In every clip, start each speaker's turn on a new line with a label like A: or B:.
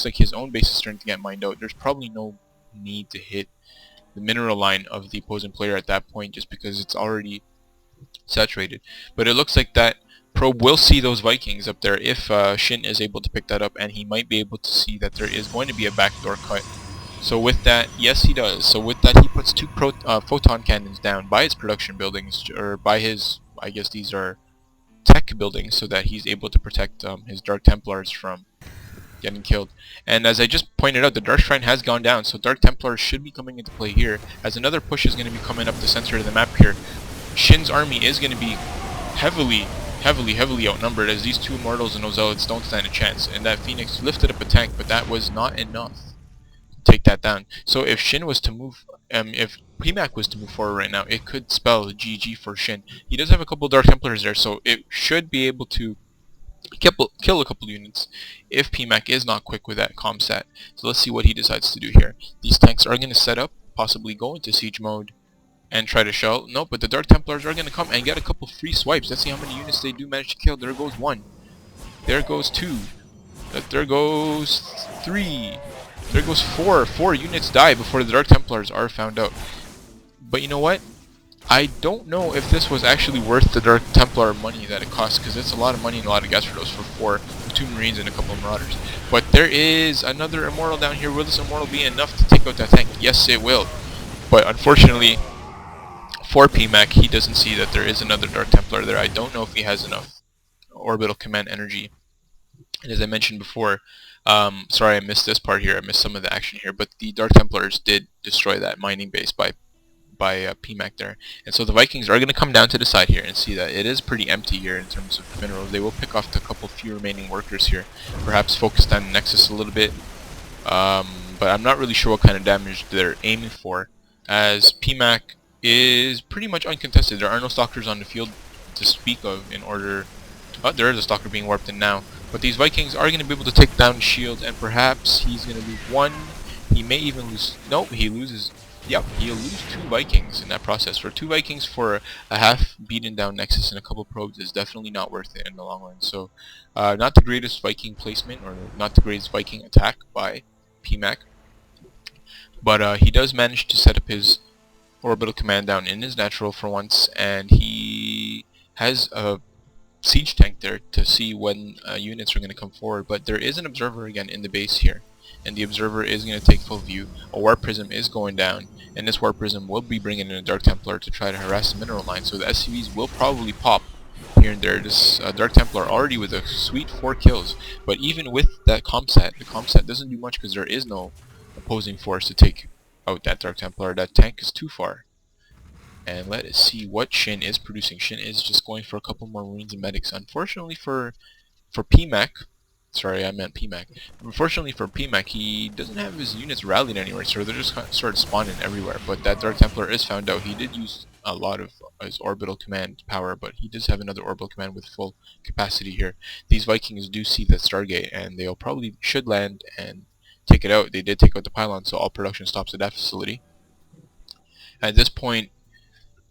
A: looks like his own base is starting to get mined out. There's probably no need to hit the mineral line of the opposing player at that point, just because it's already saturated. But it looks like that probe will see those Vikings up there if Shinn is able to pick that up, and he might be able to see that there is going to be a backdoor cut. So with that, yes he does. So with that, he puts two photon cannons down by his production buildings, or by his, I guess these are tech buildings, so that he's able to protect his Dark Templars from getting killed. And as I just pointed out, the Dark Shrine has gone down, so Dark Templars should be coming into play here, as another push is going to be coming up the center of the map here. Shinn's army is going to be heavily outnumbered, as these two Immortals and Zealots don't stand a chance. And that Phoenix lifted up a tank, but that was not enough to take that down. So if Shinn was to move, if Pmak was to move forward right now, it could spell GG for Shinn. He does have a couple Dark Templars there, so it should be able to kill a couple units if Pmak is not quick with that comsat. So let's see what he decides to do here. These tanks are going to set up, possibly go into siege mode, and try to shell. Nope, but the Dark Templars are going to come and get a couple free swipes. Let's see how many units they do manage to kill. There goes one. There goes two. There goes three. There goes four. 4 units die before the Dark Templars are found out. But you know what? I don't know if this was actually worth the Dark Templar money that it costs, because it's a lot of money and a lot of gas for those for 2 Marines and a couple of Marauders. But there is another Immortal down here. Will this Immortal be enough to take out that tank? Yes, it will. But unfortunately, for Pmak, he doesn't see that there is another Dark Templar there. I don't know if he has enough orbital command energy. And as I mentioned before, sorry I missed this part here, I missed some of the action here, but the Dark Templars did destroy that mining base by Pmak there. And so the Vikings are going to come down to the side here and see that it is pretty empty here in terms of minerals. They will pick off a couple few remaining workers here, perhaps focus on the Nexus a little bit, but I'm not really sure what kind of damage they're aiming for, as Pmak is pretty much uncontested. There are no stalkers on the field to speak of in order... Oh, there is a stalker being warped in now. But these Vikings are going to be able to take down shields, and perhaps he's going to lose one. He may even lose... Nope, he loses... Yep, he'll lose 2 Vikings in that process. For 2 Vikings for a half beaten down Nexus and a couple probes is definitely not worth it in the long run. So, not the greatest Viking placement, or not the greatest Viking attack by Pmak. But he does manage to set up his orbital command down in his natural for once, and he has a siege tank there to see when units are going to come forward. But there is an observer again in the base here, and the observer is going to take full view. A warp prism is going down, and this warp prism will be bringing in a Dark Templar to try to harass the mineral line. So the SCVs will probably pop here and there. This Dark Templar already with a sweet 4 kills, but even with that comsat, the comsat doesn't do much because there is no opposing force to take out that Dark Templar. That tank is too far. And let us see what Shinn is producing. Shinn is just going for a couple more Marines and Medics. Unfortunately for Pmak, sorry, I meant Pmak. Unfortunately for Pmak, he doesn't have his units rallied anywhere, so they're just sort of spawning everywhere. But that Dark Templar is found out. He did use a lot of his orbital command power, but he does have another orbital command with full capacity here. These Vikings do see that Stargate, and they'll probably should land and take it out. They did take out the pylon, so all production stops at that facility. At this point,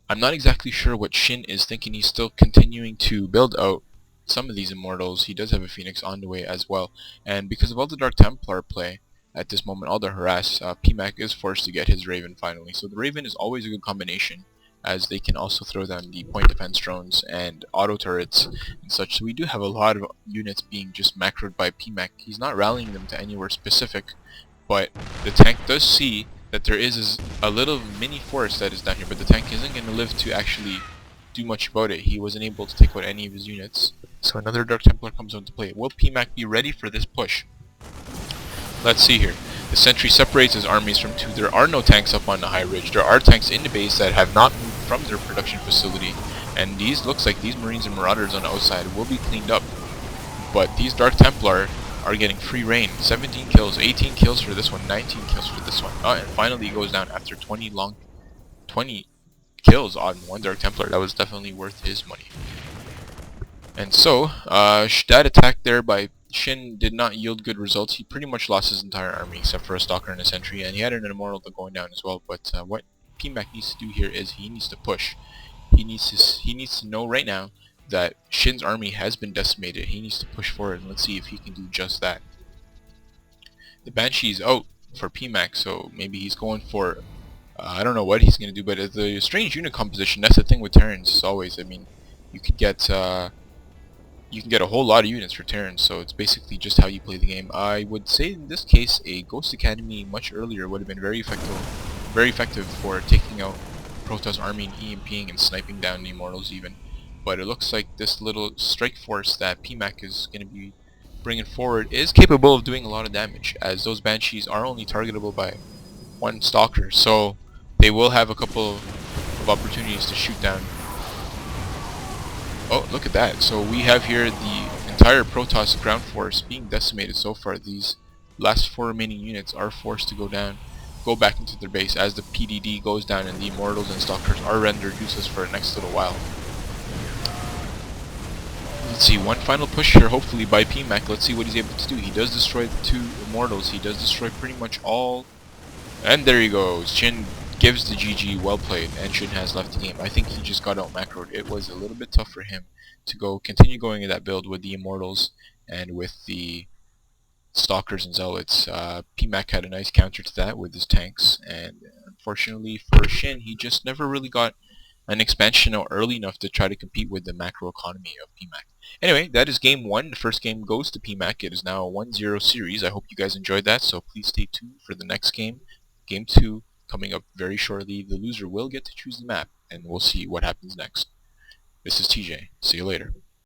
A: I'm not exactly sure what Shinn is thinking. He's still continuing to build out some of these Immortals. He does have a Phoenix on the way as well. And because of all the Dark Templar play at this moment, all the harass, Pmak is forced to get his Raven finally. So the Raven is always a good combination, as they can also throw down the point defense drones and auto turrets and such. So we do have a lot of units being just macroed by Pmak. He's not rallying them to anywhere specific, but the tank does see that there is a little mini forest that is down here, but the tank isn't going to live to actually do much about it. He wasn't able to take out any of his units. So another Dark Templar comes into play. Will Pmak be ready for this push? Let's see here. The sentry separates his armies from 2. There are no tanks up on the high ridge. There are tanks in the base that have not moved from their production facility, and these looks like these Marines and Marauders on the outside will be cleaned up. But these Dark Templar are getting free reign. 17 kills, 18 kills for this one, 19 kills for this one. And finally it goes down after 20 kills on one Dark Templar. That was definitely worth his money. And so, that attack there by Shinn did not yield good results. He pretty much lost his entire army except for a Stalker and a Sentry, and he had an Immortal going down as well. But what Pmak needs to do here is he needs to push. He needs to know right now that Shinn's army has been decimated. He needs to push forward, and let's see if he can do just that. The Banshee's out for Pmak, so maybe he's going for I don't know what he's gonna do, but it's a strange unit composition. That's the thing with Terrans always. I mean, you could get you can get a whole lot of units for Terrans, so it's basically just how you play the game. I would say in this case, a Ghost Academy much earlier would have been very effective for taking out Protoss army and EMPing and sniping down the Immortals even. But it looks like this little strike force that PMAC is going to be bringing forward is capable of doing a lot of damage, as those Banshees are only targetable by one Stalker, so they will have a couple of opportunities to shoot down. Oh, look at that. So we have here the entire Protoss ground force being decimated so far. These last 4 remaining units are forced to go back into their base as the PDD goes down and the Immortals and Stalkers are rendered useless for the next little while. Let's see, one final push here hopefully by PMAC. Let's see what he's able to do. He does destroy the 2 Immortals. He does destroy pretty much all. And there he goes. Shinn gives the GG, well played, and Shinn has left the game. I think he just got out macroed. It was a little bit tough for him to continue going in that build with the Immortals and with the Stalkers and Zealots. PMAC had a nice counter to that with his tanks, and unfortunately for Shinn, he just never really got an expansion out early enough to try to compete with the macro economy of PMAC. Anyway, that is game 1. The first game goes to PMAC. It is now a 1-0 series. I hope you guys enjoyed that, so please stay tuned for the next game. Game 2 coming up very shortly. The loser will get to choose the map, and we'll see what happens next. This is TJ. See you later.